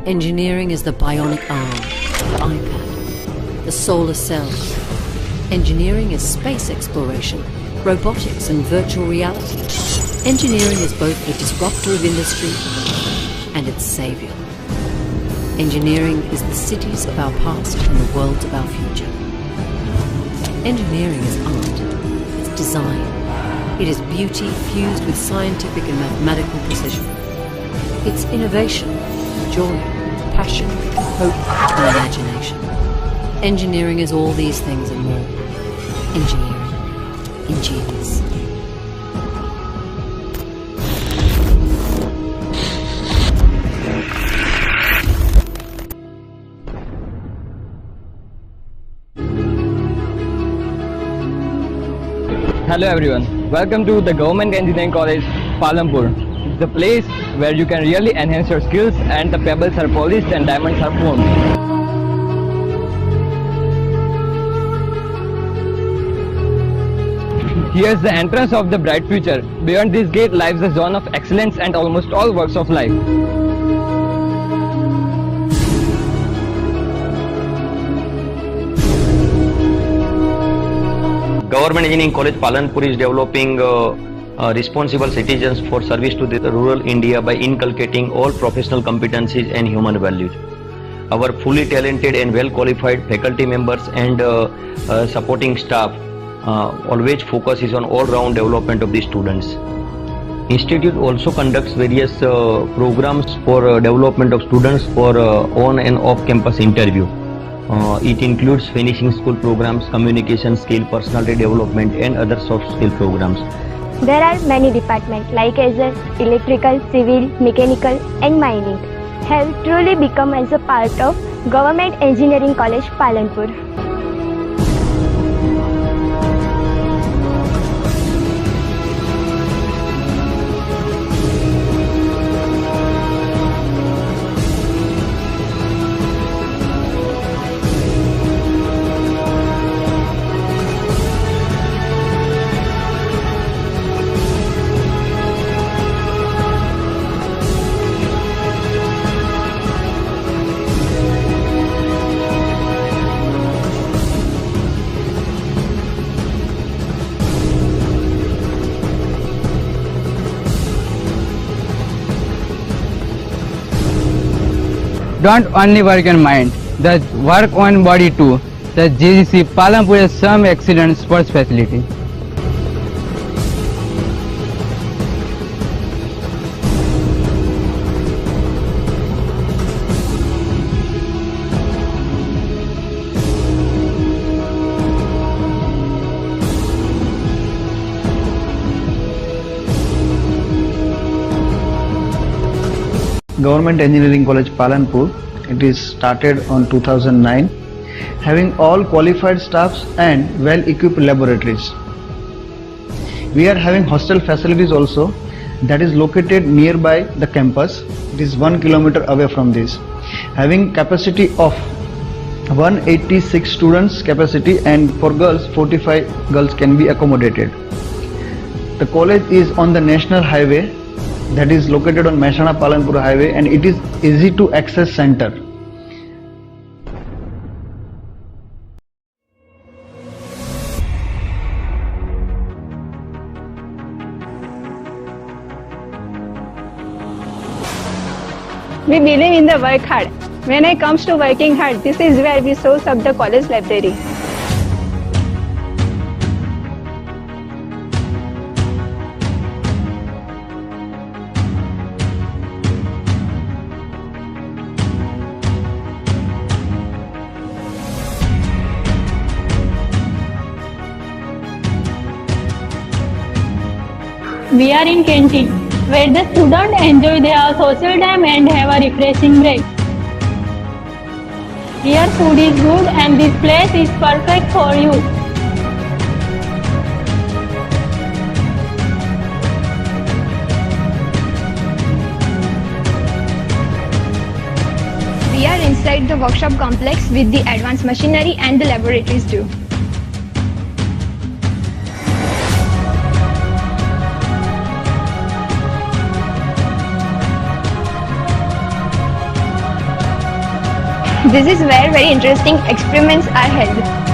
Engineering is the bionic arm, the iPad, the solar cells. Engineering is space exploration, robotics and virtual reality. Engineering is both the disruptor of industry and its savior. Engineering is the cities of our past and the worlds of our future. Engineering is art, it's design. It is beauty fused with scientific and mathematical precision. It's innovation, joy, passion, hope and imagination. Engineering is all these things and more. Engineering. Ingenious. Hello everyone, welcome to the Government Engineering College, Palampur. It's the place where you can really enhance your skills and the pebbles are polished and diamonds are formed. Here's the entrance of the bright future. Beyond this gate lies the zone of excellence and almost all works of life. Government Engineering College Palampur is developing responsible citizens for service to the rural India by inculcating all professional competencies and human values. Our fully talented and well qualified faculty members and supporting staff always focuses on all round development of the students. Institute also conducts various programs for development of students for on and off campus interview. It includes finishing school programs, communication skill, personality development and other soft skill programs. There are many departments like as electrical, civil, mechanical and mining have truly become as a part of Government Engineering College Palampur. Don't only work on mind, the work on body too. The GGC Palampur has some excellent sports facility. Government Engineering College Palampur. It is started on 2009, having all qualified staffs and well-equipped laboratories. We are having hostel facilities also that is located nearby the campus. It is 1 kilometer away from this, having capacity of 186 students capacity, and for girls 45 girls can be accommodated. The college is on the national highway that is located on Mehsana Palampur highway, and it is easy to access center. We believe in the work hard. When it comes to working hard, this is where we source up the college library. We are in canteen, where the students enjoy their social time and have a refreshing break. Here food is good and this place is perfect for you. We are inside the workshop complex with the advanced machinery and the laboratories too. This is where very interesting experiments are held.